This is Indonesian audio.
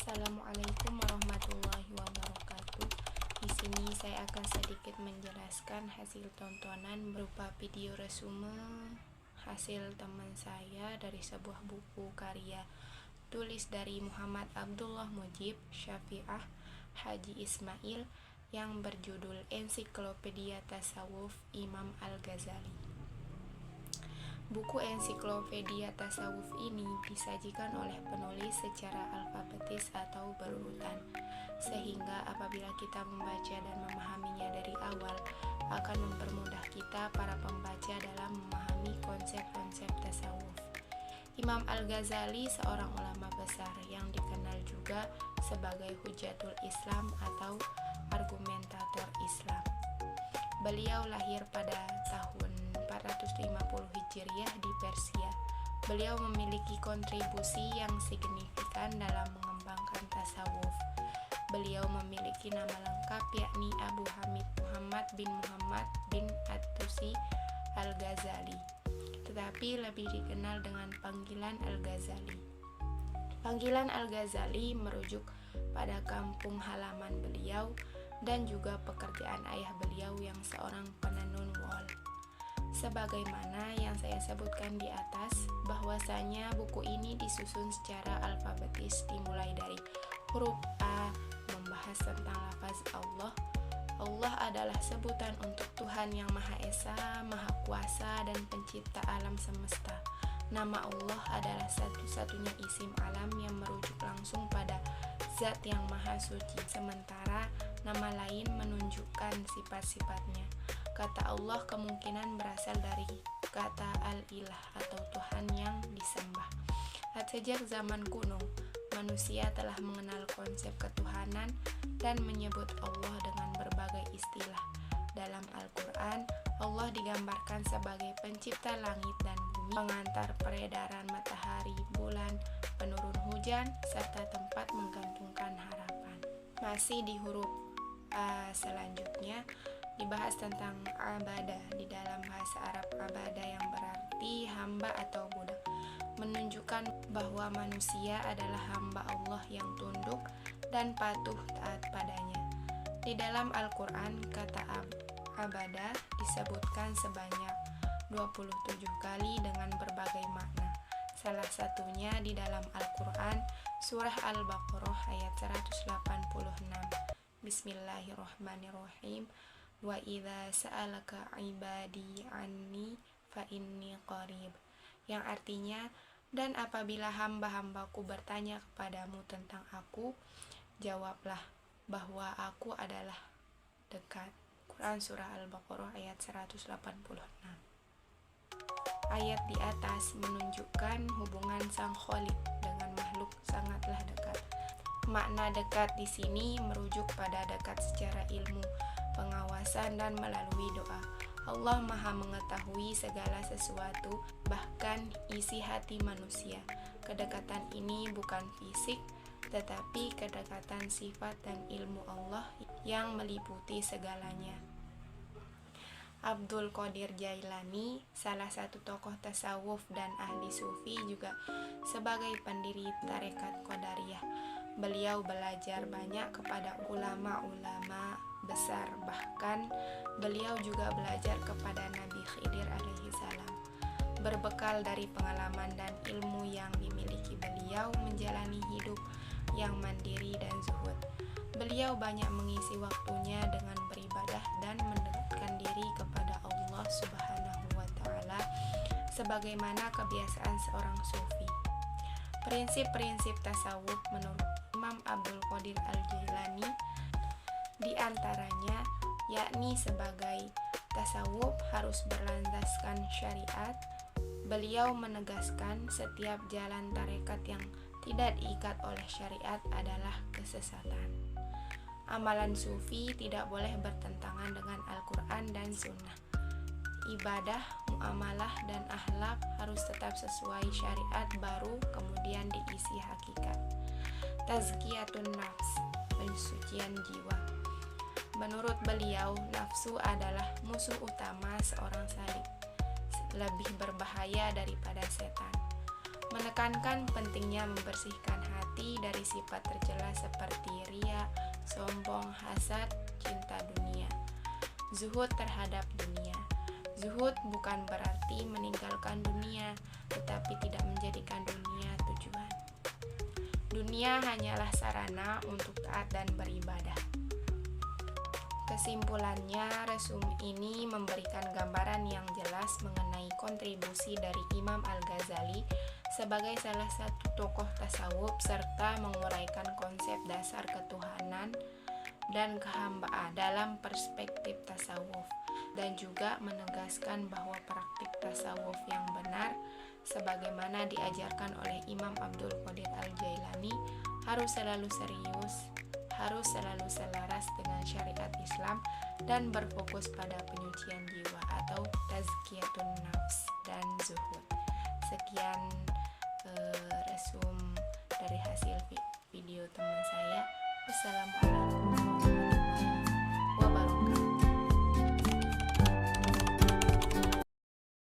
Assalamualaikum warahmatullahi wabarakatuh. Di sini saya akan sedikit menjelaskan hasil tontonan berupa video resume hasil teman saya dari sebuah buku karya tulis dari Muhammad Abdullah Mujib Syafi'ah Haji Ismail yang berjudul Ensiklopedia Tasawuf Imam Al-Ghazali. Buku ensiklopedia tasawuf ini disajikan oleh penulis secara alfabetis atau berurutan, sehingga apabila kita membaca dan memahaminya dari awal, akan mempermudah kita para pembaca dalam memahami konsep-konsep tasawuf. Imam Al-Ghazali seorang ulama besar yang dikenal juga sebagai Hujatul Islam atau argumentator Islam. Beliau lahir pada tahun 450 Hijriah di Persia. Beliau memiliki kontribusi yang signifikan dalam mengembangkan tasawuf. Beliau memiliki nama lengkap yakni Abu Hamid Muhammad bin At-Tusi Al-Ghazali, tetapi lebih dikenal dengan panggilan Al-Ghazali. Panggilan Al-Ghazali merujuk pada kampung halaman beliau dan juga pekerjaan ayah beliau yang seorang penenun wol. Sebagaimana yang saya sebutkan di atas, bahwasanya buku ini disusun secara alfabetis dimulai dari huruf A membahas tentang lafaz Allah. Allah adalah sebutan untuk Tuhan yang Maha Esa, Maha Kuasa, dan pencipta alam semesta. Nama Allah adalah satu-satunya isim alam yang merujuk langsung pada Zat yang Maha Suci, sementara nama lain menunjukkan sifat-sifatnya. Kata Allah kemungkinan berasal dari kata al-ilah atau Tuhan yang disembah. Sejak zaman kuno, manusia telah mengenal konsep ketuhanan dan menyebut Allah dengan berbagai istilah. Dalam Al-Quran, Allah digambarkan sebagai pencipta langit dan bumi, pengantar peredaran matahari, bulan, penurun hujan, serta tempat menggantungkan harapan. Masih di huruf A selanjutnya dibahas tentang abadah. Di dalam bahasa Arab, abadah yang berarti hamba atau budak, menunjukkan bahwa manusia adalah hamba Allah yang tunduk dan patuh taat padanya. Di dalam Al-Quran, kata abadah disebutkan sebanyak 27 kali dengan berbagai makna. Salah satunya di dalam Al-Quran, surah Al-Baqarah ayat 186. Bismillahirrahmanirrahim. Wa idza sa'alaka ibadi anni fa inni qarib, yang artinya, dan apabila hamba-hambaku bertanya kepadamu tentang aku, jawablah bahwa aku adalah dekat. Quran surah Al-Baqarah ayat 186. Ayat di atas menunjukkan hubungan sang Khalik dengan makhluk sangatlah dekat. Makna dekat di sini merujuk pada dekat secara ilmu, pengawasan, dan melalui doa. Allah Maha mengetahui segala sesuatu, bahkan isi hati manusia. Kedekatan ini bukan fisik, tetapi kedekatan sifat dan ilmu Allah yang meliputi segalanya. Abdul Qadir Jailani, salah satu tokoh tasawuf dan ahli sufi, juga sebagai pendiri tarekat Qadariyah. Beliau belajar banyak kepada ulama-ulama besar, bahkan beliau juga belajar kepada Nabi Khidir alaihi salam. Berbekal dari pengalaman dan ilmu yang dimiliki, beliau menjalani hidup yang mandiri dan zuhud. Beliau banyak mengisi waktunya dengan beribadah dan mendekatkan diri kepada Allah Subhanahu wa Ta'ala, sebagaimana kebiasaan seorang sufi. Prinsip-prinsip tasawuf menurut Imam Abdul Qadir Al-Jailani di antaranya yakni sebagai tasawuf harus berlandaskan syariat. Beliau menegaskan setiap jalan tarekat yang tidak diikat oleh syariat adalah kesesatan. Amalan sufi tidak boleh bertentangan dengan Al-Quran dan Sunnah. Ibadah, muamalah, dan akhlak harus tetap sesuai syariat, baru kemudian diisi hakikat. Tazkiyatun nafs, pensucian jiwa. Menurut beliau, nafsu adalah musuh utama seorang salik, lebih berbahaya daripada setan. Menekankan pentingnya membersihkan hati berhenti dari sifat tercela seperti ria, sombong, hasad, cinta dunia. Zuhud terhadap dunia. Zuhud bukan berarti meninggalkan dunia, tetapi tidak menjadikan dunia tujuan. Dunia hanyalah sarana untuk taat dan beribadah. Kesimpulannya, resum ini memberikan gambaran yang jelas mengenai kontribusi dari Imam Al-Ghazali sebagai salah satu tokoh tasawuf serta menguraikan konsep dasar ketuhanan dan kehambaan dalam perspektif tasawuf, dan juga menegaskan bahwa praktik tasawuf yang benar sebagaimana diajarkan oleh Imam Abdul Qadir Al-Jailani harus selalu serius, harus selalu selaras dengan syariat Islam dan berfokus pada penyucian jiwa atau tazkiyatun nafs dan zuhud. Sekian resum dari hasil